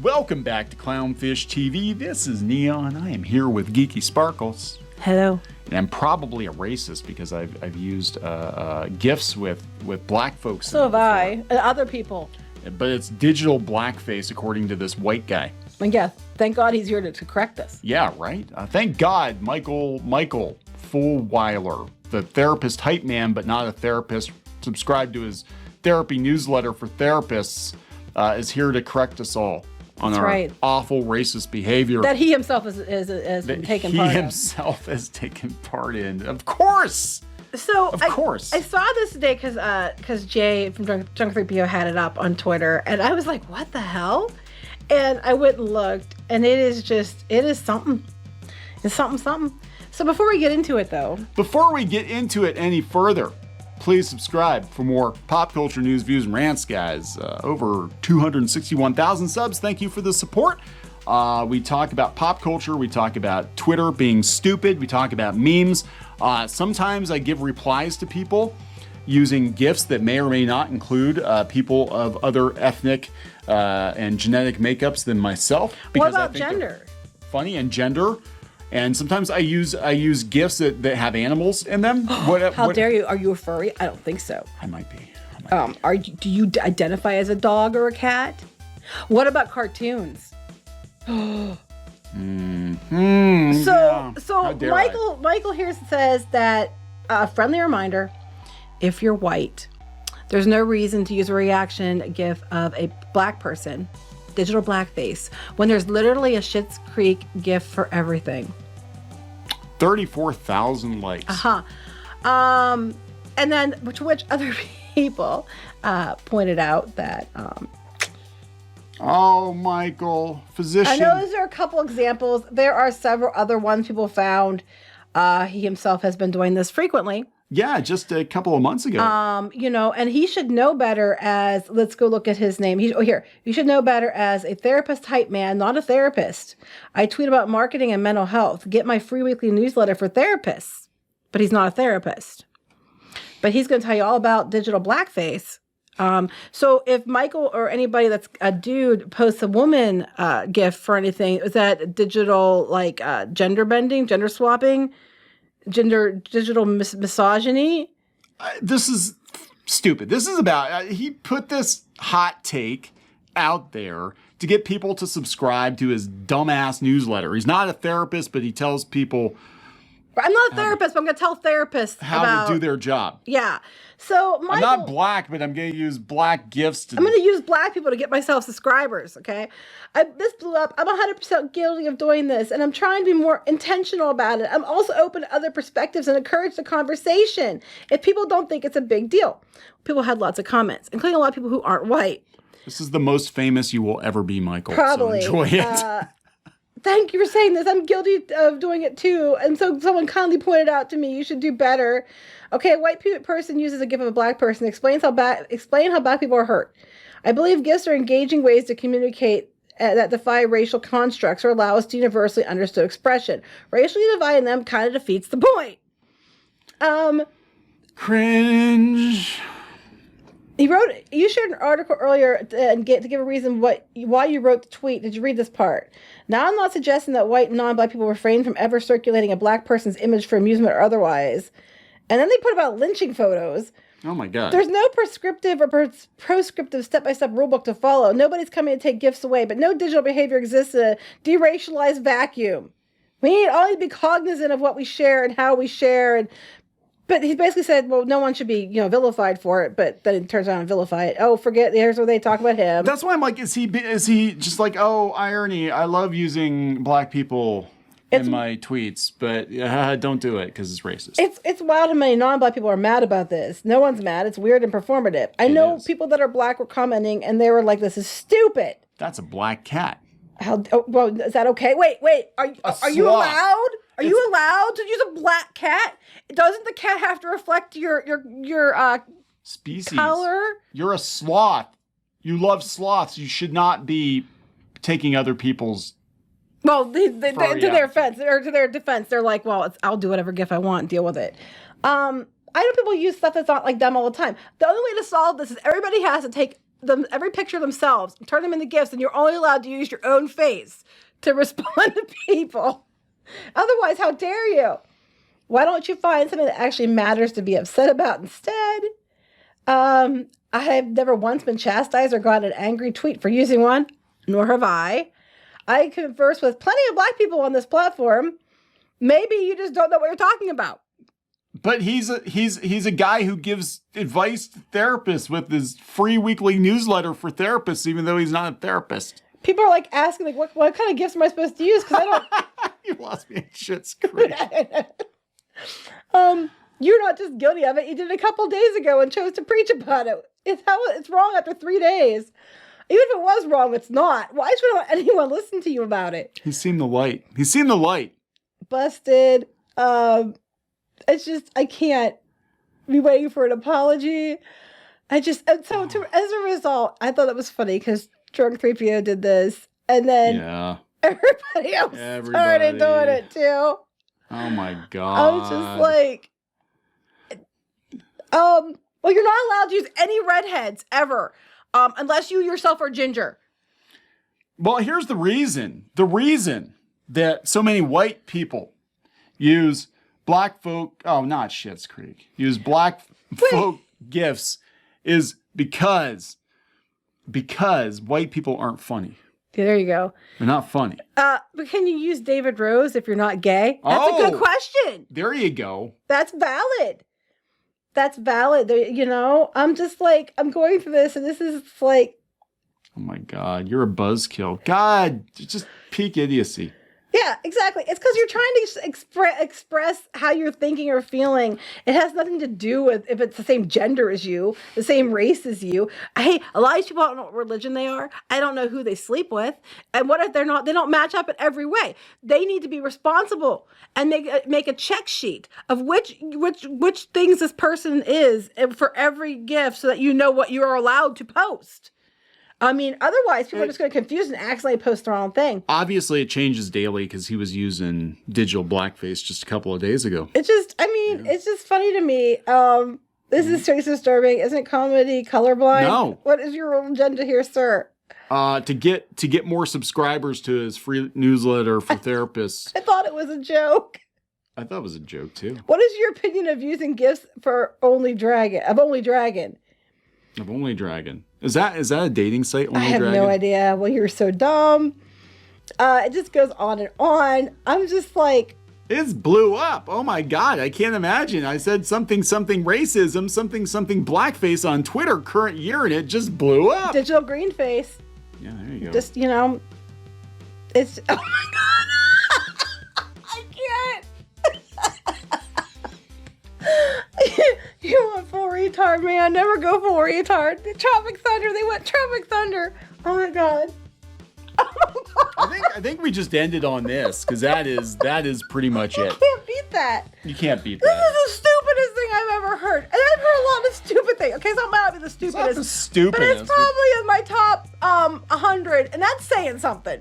welcome back to Clownfish TV. This is Neon. I am here with Geeky Sparkles. Hello. And I'm probably a racist because I've used GIFs with black folks. So have I, and other people. But it's digital blackface according to this white guy. And yeah, thank God he's here to correct us. Yeah, right? Thank God Michael Fulweiler, the therapist hype man, but not a therapist, subscribed to his therapy newsletter for therapists, is here to correct us all on our awful racist behavior. That he himself has taken part in. He himself has taken part in. Of course! So of course. I saw this today because Jay from Drunk 3PO had it up on Twitter, and I was like, what the hell? And I went and looked, and it is something. It's something. So before we get into it, though. Before we get into it any further, please subscribe for more pop culture news, views, and rants, guys. Over 261,000 subs. Thank you for the support. We talk about pop culture. We talk about Twitter being stupid. We talk about memes. Sometimes I give replies to people using GIFs that may or may not include people of other ethnic and genetic makeups than myself. What about gender? Funny and gender. And sometimes I use GIFs that have animals in them. How dare you? Are you a furry? I don't think so. I might be. Do you identify as a dog or a cat? What about cartoons? So Michael here says that friendly reminder: if you're white, there's no reason to use a reaction GIF of a black person, digital blackface, when there's literally a Schitt's Creek GIF for everything. 34,000 likes. And then to which other people pointed out that. Oh, Michael, physician. I know there are a couple examples. There are several other ones people found. He himself has been doing this frequently. Yeah, just a couple of months ago. And he should know better as, let's go look at his name. You should know better as a therapist type man, not a therapist. I tweet about marketing and mental health. Get my free weekly newsletter for therapists. But he's not a therapist. But he's going to tell you all about digital blackface. So if Michael or anybody that's a dude posts a woman GIF for anything, is that digital gender bending, gender swapping, digital misogyny? This is stupid. This is about he put this hot take out there to get people to subscribe to his dumbass newsletter. He's not a therapist, but he tells people. I'm not a therapist, but I'm going to tell therapists how to do their job. Yeah. So Michael, I'm not black, but I'm going to use black GIFs to. I'm going to use black people to get myself subscribers. Okay. This blew up. I'm 100% guilty of doing this, and I'm trying to be more intentional about it. I'm also open to other perspectives and encourage the conversation. If people don't think it's a big deal, people had lots of comments, including a lot of people who aren't white. This is the most famous you will ever be, Michael. Probably. So enjoy it. Thank you for saying this. I'm guilty of doing it too. And so someone kindly pointed out to me, you should do better. Okay, a white person uses a GIF of a black person. Explain how black people are hurt. I believe GIFs are engaging ways to communicate that defy racial constructs or allow us to universally understood expression. Racially dividing them kind of defeats the point. Cringe. You shared an article earlier to give a reason why you wrote the tweet. Did you read this part? Now, I'm not suggesting that white and non-black people refrain from ever circulating a black person's image for amusement or otherwise. And then they put about lynching photos. Oh my God. There's no prescriptive or proscriptive step-by-step rulebook to follow. Nobody's coming to take gifts away, but no digital behavior exists in a deracialized vacuum. We all need to be cognizant of what we share and how we share. But he basically said, well, no one should be, vilified for it. But then it turns out and vilify it. Oh, forget, here's where they talk about him. That's why I'm like, is he just like, oh, irony. I love using black people in my tweets, but don't do it because it's racist. It's wild how many non-black people are mad about this. No one's mad. It's weird and performative. I know people that are black were commenting and they were like, this is stupid. That's a black cat. Well, is that okay? Wait. Are you allowed? Are you allowed to use a black cat? Doesn't the cat have to reflect your species color? You're a sloth. You love sloths. You should not be taking other people's. Well, to their defense, they're like, well, I'll do whatever GIF I want, deal with it. I know people use stuff that's not like them all the time. The only way to solve this is everybody has to take every picture themselves, turn them into GIFs, and you're only allowed to use your own face to respond to people. Otherwise, how dare you? Why don't you find something that actually matters to be upset about instead? I have never once been chastised or got an angry tweet for using one, nor have I. I converse with plenty of Black people on this platform. Maybe you just don't know what you're talking about. But he's a guy who gives advice to therapists with his free weekly newsletter for therapists, even though he's not a therapist. People are like asking, like, what kind of gifts am I supposed to use? Because I don't. You lost me at Schitt's Creek. You're not just guilty of it. You did it a couple days ago and chose to preach about it. It's wrong after 3 days. Even if it was wrong, it's not. Why should anyone listen to you about it? He's seen the light. He's seen the light. Busted. It's just, I can't be waiting for an apology. As a result, I thought it was funny because Drunk 3PO did this, and then everybody else started doing it too. Oh my God. I was just like, well, you're not allowed to use any redheads ever, unless you yourself are ginger. Well, here's the reason. The reason that so many white people use Black folk, not Schitt's Creek, use Black folk GIFs is because white people aren't funny. Yeah, there you go. They're not funny. But can you use David Rose if you're not gay? That's a good question. There you go. That's valid. That's valid. I'm just like, I'm going through this, and this is like, oh my God, you're a buzzkill. God, just peak idiocy. Yeah, exactly. It's because you're trying to express how you're thinking or feeling. It has nothing to do with if it's the same gender as you, the same race as you. Hey, a lot of people don't know what religion they are. I don't know who they sleep with. And what if they don't match up in every way? They need to be responsible and make a check sheet of which things this person is for every gift so that you know what you are allowed to post. I mean, otherwise, people are just going to confuse and accidentally post the wrong thing. Obviously, it changes daily because he was using digital blackface just a couple of days ago. It's just funny to me. This is so disturbing. Isn't comedy colorblind? No. What is your agenda here, sir? To get more subscribers to his free newsletter for therapists. I thought it was a joke. I thought it was a joke, too. What is your opinion of using GIFs for Only Dragon? Of Only Dragon? Of Only Dragon. Is that a dating site? Only I have Dragon? no idea. Well, you're so dumb. It just goes on and on. I'm just like, it's blew up. Oh my God, I can't imagine. I said something racism, something blackface on Twitter current year, and it just blew up. Digital green face. Yeah, there you go. Just, it's, oh my God. I can't. You went full retard, man. Never go full retard. Tropic Thunder. They went Tropic Thunder. Oh my God. Oh my God. I think we just ended on this because that is pretty much it. You can't beat that. You can't beat This that. is the stupidest thing I've ever heard. And I've heard a lot of stupid things. Okay, so it might not be the stupidest. It's not the stupidest. But it's probably in my top 100. And that's saying something.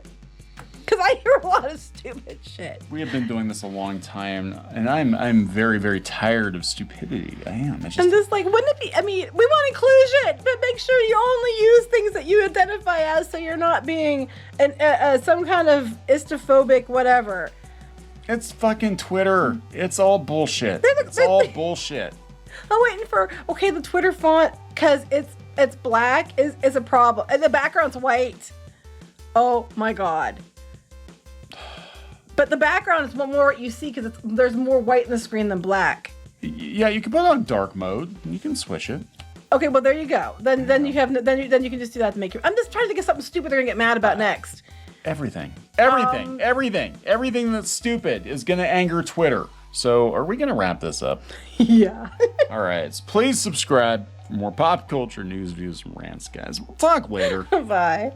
Because I hear a lot of stupid shit. We have been doing this a long time, and I'm very, very tired of stupidity. I am. I'm just like, wouldn't it be, I mean, we want inclusion, but make sure you only use things that you identify as so you're not being some kind of istophobic whatever. It's fucking Twitter. It's all bullshit. It's all bullshit. I'm waiting for, okay, the Twitter font, because it's black, is a problem. And the background's white. Oh my God. But the background is more what you see because there's more white in the screen than black. Yeah, you can put it on dark mode. You can switch it. Okay, well there you go. Then you can just do that to make your. I'm just trying to get something stupid they're gonna get mad about next. Everything that's stupid is gonna anger Twitter. So are we gonna wrap this up? Yeah. All right. So please subscribe for more pop culture news, views, and rants, guys. We'll talk later. Bye.